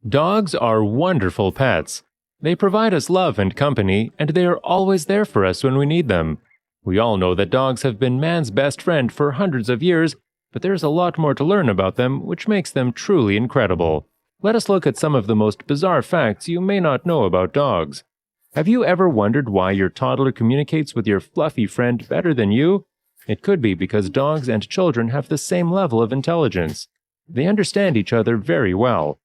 Dogs are wonderful pets. They provide us love and company, and they are always there for us when we need them. We all know that dogs have been man's best friend for hundreds of years, but there's a lot more to learn about them, which makes them truly incredible. Let us look at some of the most bizarre facts you may not know about dogs. Have you ever wondered why your toddler communicates with your fluffy friend better than you? It could be because dogs and children have the same level of intelligence. They understand each other very well.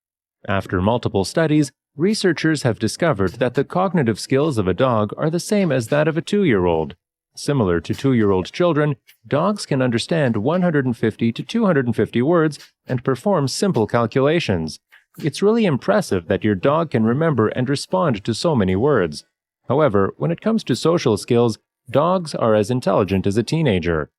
After multiple studies, researchers have discovered that the cognitive skills of a dog are the same as that of a 2-year-old. Similar to 2-year-old children, dogs can understand 150 to 250 words and perform simple calculations. It's really impressive that your dog can remember and respond to so many words. However, when it comes to social skills, dogs are as intelligent as a teenager.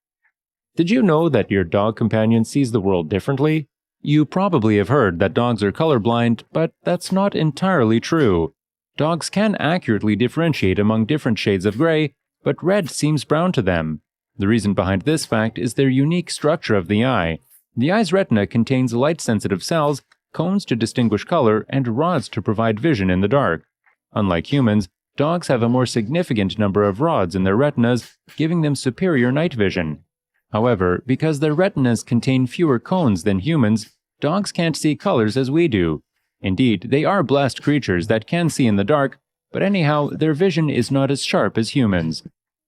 Did you know that your dog companion sees the world differently? You probably have heard that dogs are colorblind, but that's not entirely true. Dogs can accurately differentiate among different shades of gray, but red seems brown to them. The reason behind this fact is their unique structure of the eye. The eye's retina contains light-sensitive cells, cones to distinguish color, and rods to provide vision in the dark. Unlike humans, dogs have a more significant number of rods in their retinas, giving them superior night vision. However, because their retinas contain fewer cones than humans, dogs can't see colors as we do. Indeed, they are blessed creatures that can see in the dark, but anyhow, their vision is not as sharp as humans.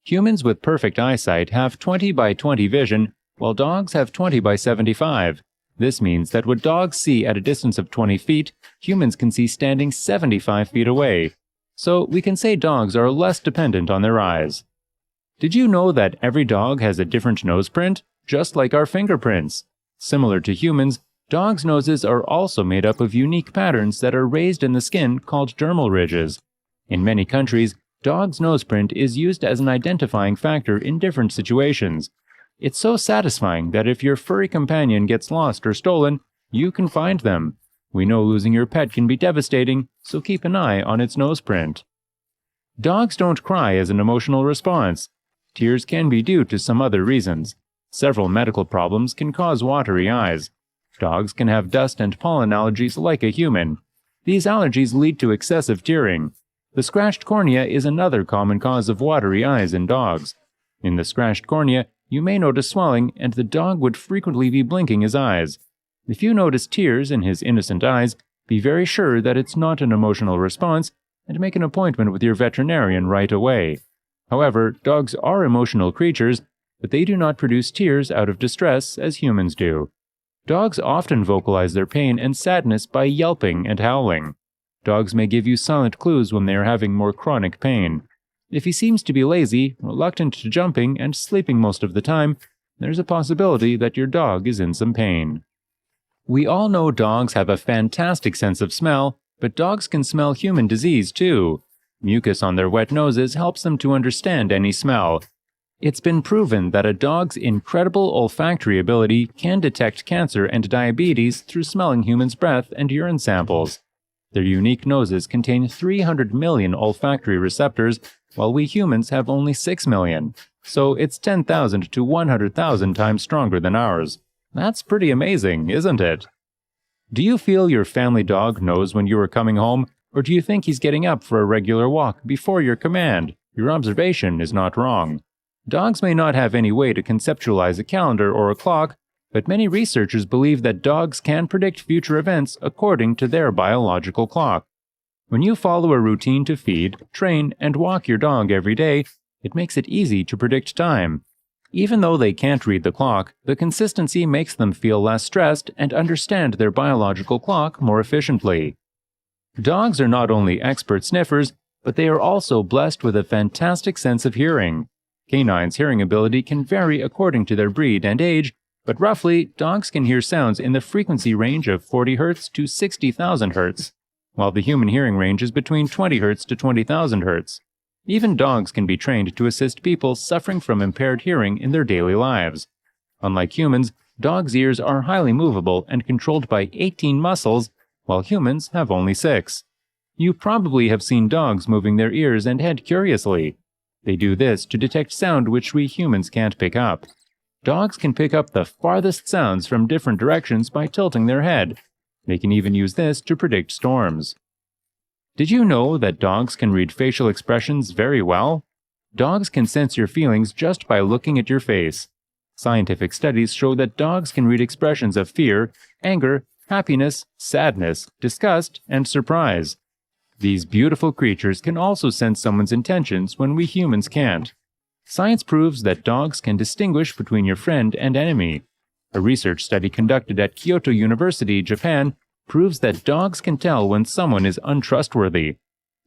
Humans with perfect eyesight have 20 by 20 vision, while dogs have 20 by 75. This means that what dogs see at a distance of 20 feet, humans can see standing 75 feet away. So we can say dogs are less dependent on their eyes. Did you know that every dog has a different nose print, just like our fingerprints? Similar to humans, dogs' noses are also made up of unique patterns that are raised in the skin called dermal ridges. In many countries, dogs' nose print is used as an identifying factor in different situations. It's so satisfying that if your furry companion gets lost or stolen, you can find them. We know losing your pet can be devastating, so keep an eye on its nose print. Dogs don't cry as an emotional response. Tears can be due to some other reasons. Several medical problems can cause watery eyes. Dogs can have dust and pollen allergies like a human. These allergies lead to excessive tearing. The scratched cornea is another common cause of watery eyes in dogs. In the scratched cornea, you may notice swelling, and the dog would frequently be blinking his eyes. If you notice tears in his innocent eyes, be very sure that it's not an emotional response, and make an appointment with your veterinarian right away. However, dogs are emotional creatures, but they do not produce tears out of distress as humans do. Dogs often vocalize their pain and sadness by yelping and howling. Dogs may give you silent clues when they are having more chronic pain. If he seems to be lazy, reluctant to jumping, and sleeping most of the time, there's a possibility that your dog is in some pain. We all know dogs have a fantastic sense of smell, but dogs can smell human disease too. Mucus on their wet noses helps them to understand any smell. It's been proven that a dog's incredible olfactory ability can detect cancer and diabetes through smelling humans' breath and urine samples. Their unique noses contain 300 million olfactory receptors, while we humans have only 6 million. So it's 10,000 to 100,000 times stronger than ours. That's pretty amazing, isn't it? Do you feel your family dog knows when you are coming home, or do you think he's getting up for a regular walk before your command? Your observation is not wrong. Dogs may not have any way to conceptualize a calendar or a clock, but many researchers believe that dogs can predict future events according to their biological clock. When you follow a routine to feed, train, and walk your dog every day, it makes it easy to predict time. Even though they can't read the clock, the consistency makes them feel less stressed and understand their biological clock more efficiently. Dogs are not only expert sniffers, but they are also blessed with a fantastic sense of hearing. Canines' hearing ability can vary according to their breed and age, but roughly, dogs can hear sounds in the frequency range of 40 Hz to 60,000 Hz, while the human hearing range is between 20 Hz to 20,000 Hz. Even dogs can be trained to assist people suffering from impaired hearing in their daily lives. Unlike humans, dogs' ears are highly movable and controlled by 18 muscles, while humans have only 6. You probably have seen dogs moving their ears and head curiously. They do this to detect sound which we humans can't pick up. Dogs can pick up the farthest sounds from different directions by tilting their head. They can even use this to predict storms. Did you know that dogs can read facial expressions very well? Dogs can sense your feelings just by looking at your face. Scientific studies show that dogs can read expressions of fear, anger, happiness, sadness, disgust, and surprise. These beautiful creatures can also sense someone's intentions when we humans can't. Science proves that dogs can distinguish between your friend and enemy. A research study conducted at Kyoto University, Japan, proves that dogs can tell when someone is untrustworthy.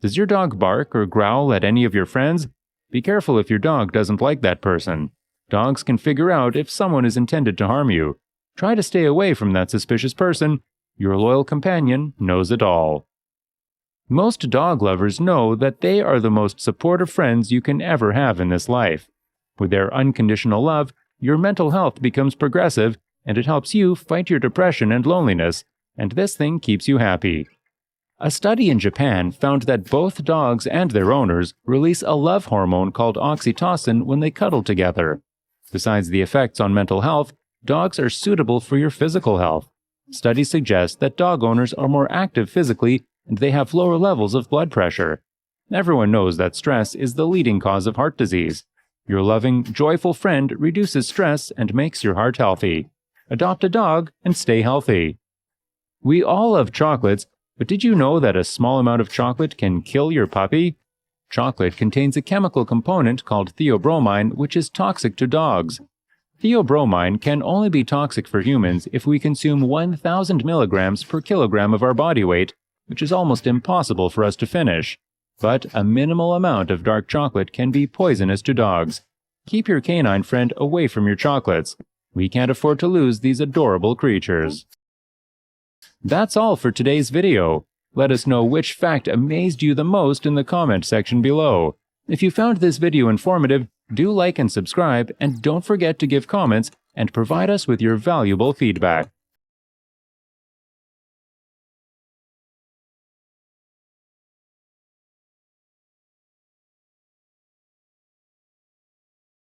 Does your dog bark or growl at any of your friends? Be careful if your dog doesn't like that person. Dogs can figure out if someone is intended to harm you. Try to stay away from that suspicious person. Your loyal companion knows it all. Most dog lovers know that they are the most supportive friends you can ever have in this life. With their unconditional love, your mental health becomes progressive, and it helps you fight your depression and loneliness, and this thing keeps you happy. A study in Japan found that both dogs and their owners release a love hormone called oxytocin when they cuddle together. Besides the effects on mental health, dogs are suitable for your physical health. Studies suggest that dog owners are more active physically and they have lower levels of blood pressure. Everyone knows that stress is the leading cause of heart disease. Your loving, joyful friend reduces stress and makes your heart healthy. Adopt a dog and stay healthy. We all love chocolates, but did you know that a small amount of chocolate can kill your puppy? Chocolate contains a chemical component called theobromine, which is toxic to dogs. Theobromine can only be toxic for humans if we consume 1,000 milligrams per kilogram of our body weight, which is almost impossible for us to finish. But a minimal amount of dark chocolate can be poisonous to dogs. Keep your canine friend away from your chocolates. We can't afford to lose these adorable creatures. That's all for today's video. Let us know which fact amazed you the most in the comment section below. If you found this video informative, do like and subscribe, and don't forget to give comments and provide us with your valuable feedback.